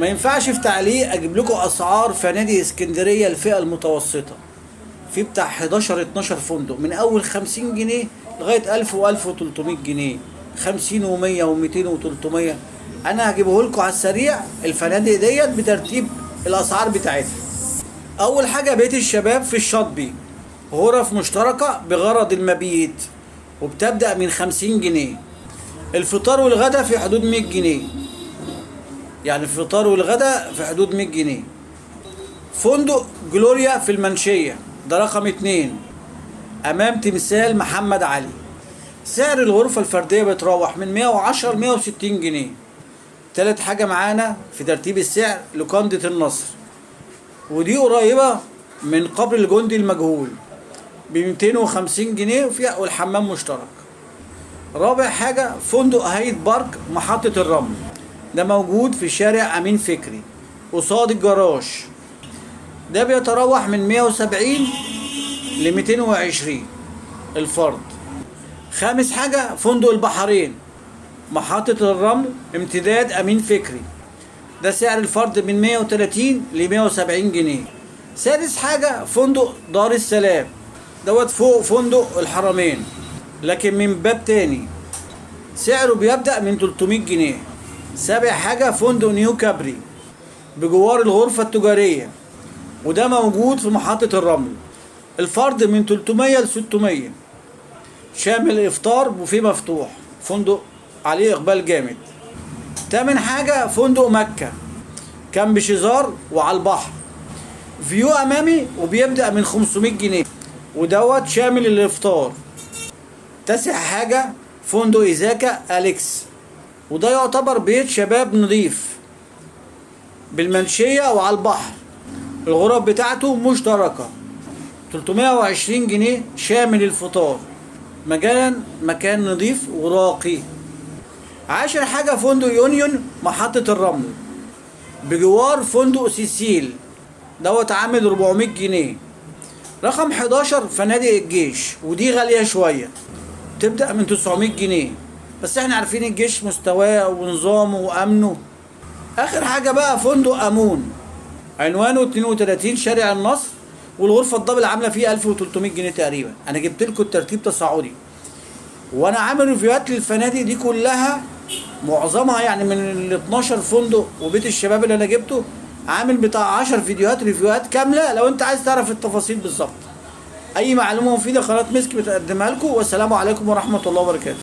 ما ينفعش في تعليق اجيب لكم اسعار فنادق اسكندريه الفئه المتوسطه. في بتاع 11 12 فندق من اول 50 جنيه لغايه 1000 و1300 جنيه، 50 و100 و200 و300. انا هجيبه لكم على السريع الفنادق ديت بترتيب الاسعار بتاعتها. اول حاجه بيت الشباب في الشاطبي، غرف مشتركه بغرض المبيت وبتبدا من 50 جنيه. الفطار والغدا في حدود 100 جنيه، يعني الفطار والغدا في حدود 100 جنيه. فندق جلوريا في المنشية، ده رقم 2 امام تمثال محمد علي. سعر الغرفة الفردية بتروح من 110 ل 160 جنيه. تالت حاجة معانا في ترتيب السعر لوكاندة النصر، ودي قريبة من قبر الجندي المجهول، ب 250 جنيه وفيها والحمام مشترك. رابع حاجة فندق هايد بارك محطة الرمل، ده موجود في شارع أمين فكري قصاد الجراج، ده بيتراوح من 170 ل 220 الفرد. خامس حاجة فندق البحرين محطة الرمل امتداد أمين فكري، ده سعر الفرد من 130 ل 170 جنيه. سادس حاجة فندق دار السلام، دوت فوق فندق الحرمين لكن من باب تاني، سعره بيبدأ من 300 جنيه. سابع حاجة فندق نيو كابري بجوار الغرفة التجارية، وده موجود في محطة الرمل، الفرد من 300 ل 600، شامل افطار بوفيه مفتوح، فندق عليه اقبال جامد. تامن حاجة فندق مكة كان بشزار وعلى البحر، فيو امامي وبيبدأ من 500 جنيه ودوت شامل الافطار. تاسع حاجة فندق إيزاكا أليكس، وده يعتبر بيت شباب نظيف بالمنشية وعلى البحر، الغرف بتاعته مشتركة 320 جنيه شامل الفطار، مكان نظيف وراقي. عاشر حاجة فندق يونيون محطة الرمل بجوار فندق سيسيل، دوت عامل 400 جنيه. رقم 11 فنادق الجيش، ودي غالية شوية تبدأ من 900 جنيه، بس احنا عارفين الجيش مستواه ونظامه وأمنه. آخر حاجة بقى فندق أمون، عنوانه 32 شارع النصر، والغرفة الدبل عاملة فيه 1300 جنيه تقريبا. أنا جبت لكم الترتيب تصاعدي، وأنا عامل ريفيوهات للفنادق دي كلها معظمها، يعني من ال 12 فندق وبيت الشباب اللي أنا جبته عامل بتاع 10 فيديوهات ريفيوهات كاملة لو أنت عايز تعرف التفاصيل بالظبط. أي معلومة مفيدة قناة مسك بتقدمها لكم، والسلام عليكم ورحمة الله وبركاته.